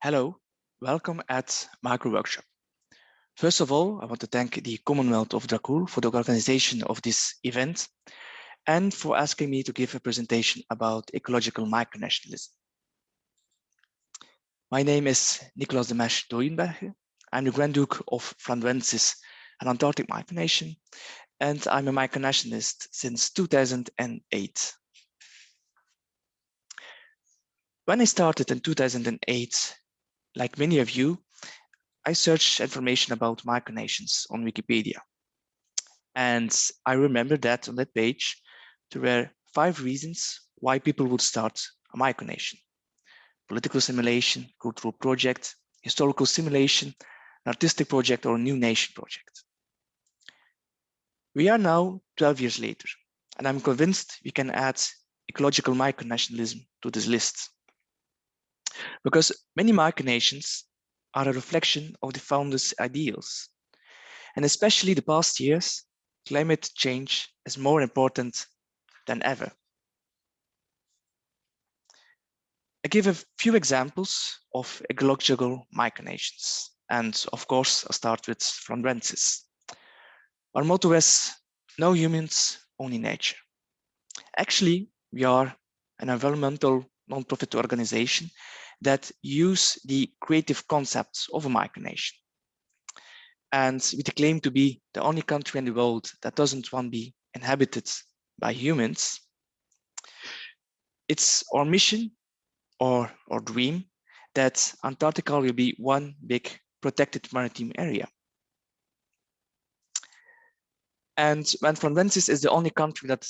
Hello, welcome at MicroWorkshop. First of all, I want to thank the Commonwealth of Dracul for the organization of this event and for asking me to give a presentation about ecological micronationalism. My name is Nicolas de Mesch Doyenberger. I'm the Grand Duke of Flandrensis, an Antarctic micronation, and I'm a micronationalist since 2008. When I started in 2008, like many of you, I searched information about micronations on Wikipedia. And I remember that on that page, there were 5 reasons why people would start a micronation: political simulation, cultural project, historical simulation, an artistic project, or a new nation project. We are now 12 years later, and I'm convinced we can add ecological micronationalism to this list. Because many micronations are a reflection of the founders' ideals. And especially the past years, climate change is more important than ever. I give a few examples of ecological micronations. And of course, I'll start with Flandrensis. Our motto is no humans, only nature. Actually, we are an environmental non-profit organization that use the creative concepts of a micronation. And we claim to be the only country in the world that doesn't want to be inhabited by humans. It's our mission or dream that Antarctica will be one big protected maritime area. And when Flandrensis is the only country that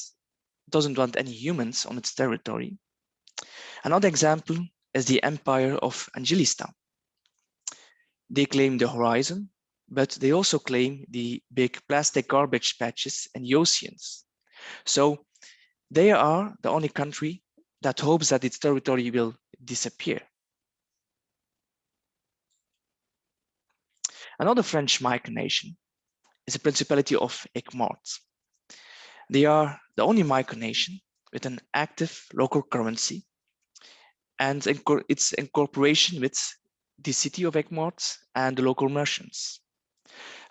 doesn't want any humans on its territory. Another example is the Empire of Angelistan. They claim the horizon, but they also claim the big plastic garbage patches in the oceans. So they are the only country that hopes that its territory will disappear. Another French micronation is the Principality of Aigues-Mortes. They are the only micronation with an active local currency, and its incorporation with the city of Aigues-Mortes and the local merchants.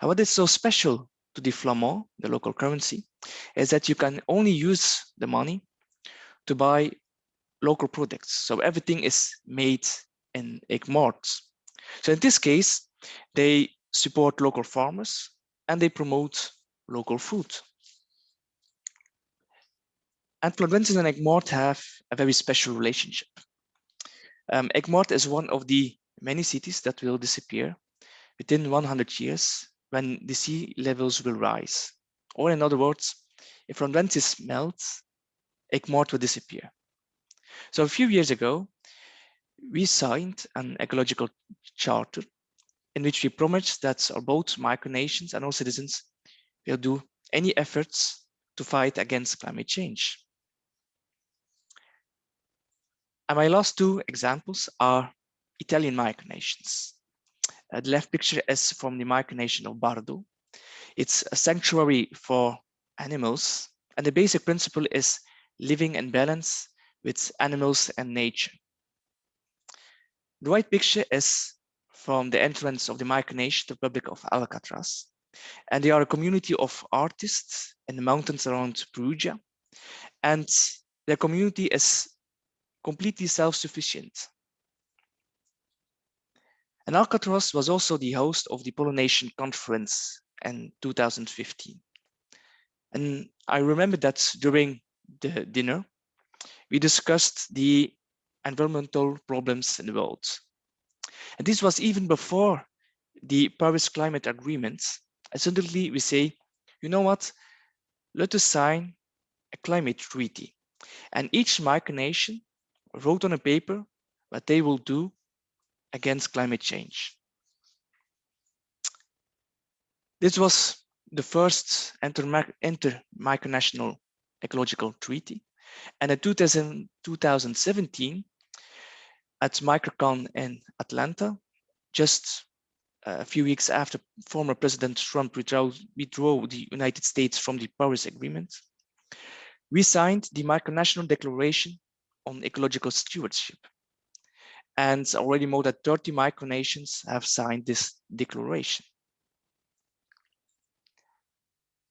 And what is so special to the flamand, the local currency, is that you can only use the money to buy local products. So everything is made in Aigues-Mortes. So in this case, they support local farmers and they promote local food. And Flandrensis and Aigues-Mortes have a very special relationship. Aigues-Mortes is one of the many cities that will disappear within 100 years when the sea levels will rise. Or in other words, if Flandrensis melts, Aigues-Mortes will disappear. So a few years ago, we signed an ecological charter in which we promised that both micronations and all citizens will do any efforts to fight against climate change. And my last 2 examples are Italian micronations. The left picture is from the micronation of Bardo. It's a sanctuary for animals, and the basic principle is living in balance with animals and nature. The right picture is from the entrance of the micronation, the Republic of Alcatraz, and they are a community of artists in the mountains around Perugia, and their community is completely self-sufficient. And Alcatraz was also the host of the Pollination Conference in 2015. And I remember that during the dinner, we discussed the environmental problems in the world. And this was even before the Paris Climate Agreement. And suddenly we say, you know what, let us sign a climate treaty. And each micronation wrote on a paper what they will do against climate change. This was the first inter-micronational ecological treaty. And in 2017, at MicroCon in Atlanta, just a few weeks after former President Trump withdrew the United States from the Paris Agreement, we signed the Micronational Declaration on Ecological Stewardship. And already more than 30 micronations have signed this declaration.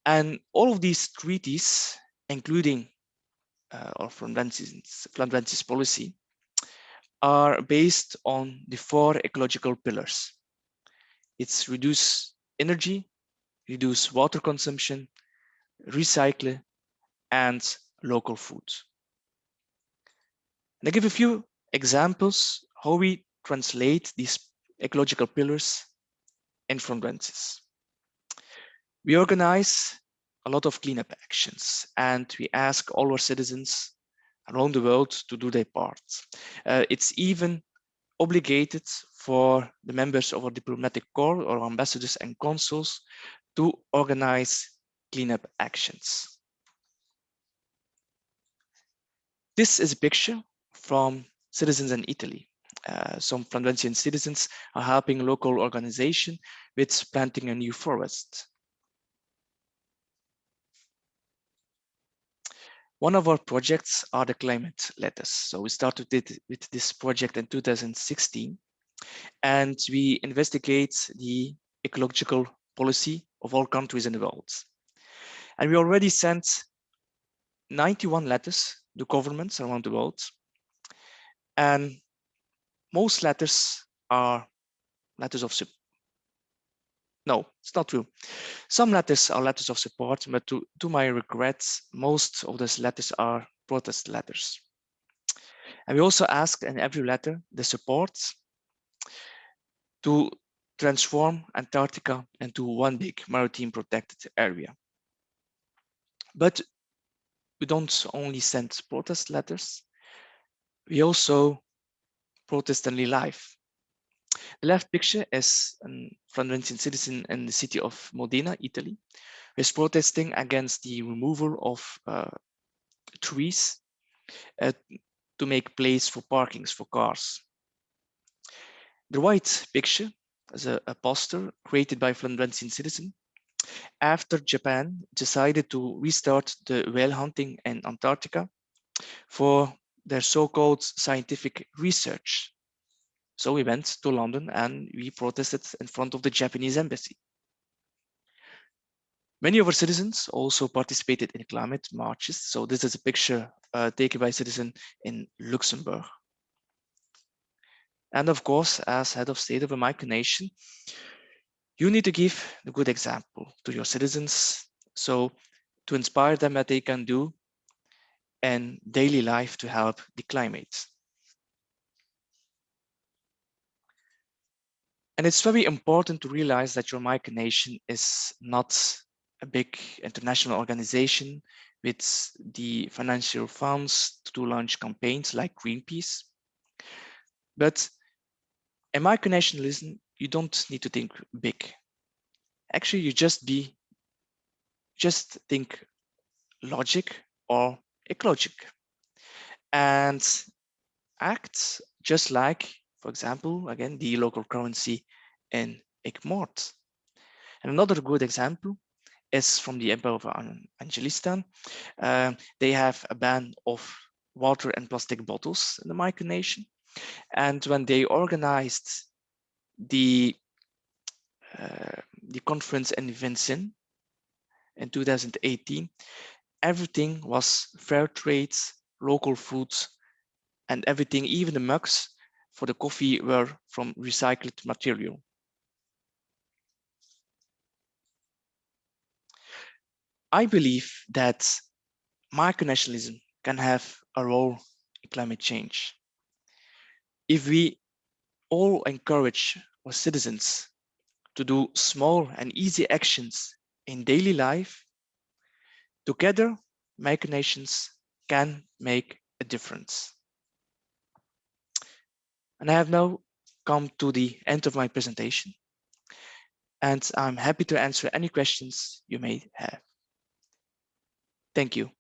And all of these treaties, including our Flandrensis policy, are based on the 4 ecological pillars. It's reduce energy, reduce water consumption, recycle, and local food. And I give a few examples how we translate these ecological pillars in Flandrensis. We organize a lot of cleanup actions, and we ask all our citizens around the world to do their part. It's even obligated for the members of our diplomatic corps or ambassadors and consuls to organize cleanup actions. This is a picture from citizens in Italy. Some Flandrensian citizens are helping a local organization with planting a new forest. One of our projects are the climate letters. So we started with this project in 2016, and we investigate the ecological policy of all countries in the world. And we already sent 91 letters to governments around the world. And most letters are letters of support. No, it's not true. Some letters are letters of support, but to my regret, most of those letters are protest letters. And we also asked in every letter the support to transform Antarctica into one big maritime protected area. But we don't only send protest letters, we also protest in real life. The left picture is a Flandrensian citizen in the city of Modena, Italy, who is protesting against the removal of trees to make place for parkings for cars. The right picture is a poster created by a Flandrensian citizen after Japan decided to restart the whale hunting in Antarctica for their so-called scientific research. So we went to London and we protested in front of the Japanese embassy. Many of our citizens also participated in climate marches. So this is a picture taken by a citizen in Luxembourg. And of course, as head of state of a micronation, you need to give a good example to your citizens. So to inspire them what they can do in daily life to help the climate. And it's very important to realize that your micronation is not a big international organization with the financial funds to launch campaigns like Greenpeace. But in micronationalism, you don't need to think big. Actually, you just think logic or ecologic and act just like, for example, again, the local currency in Egmont. And another good example is from the Empire of Angelistan. They have a ban of water and plastic bottles in the micronation. And when they organized the conference in Vincent in 2018, everything was fair trade, local foods, and everything, even the mugs for the coffee, were from recycled material. I believe that micronationalism can have a role in climate change. If we all encourage our citizens to do small and easy actions in daily life, together, micronations can make a difference. And I have now come to the end of my presentation, and I'm happy to answer any questions you may have. Thank you.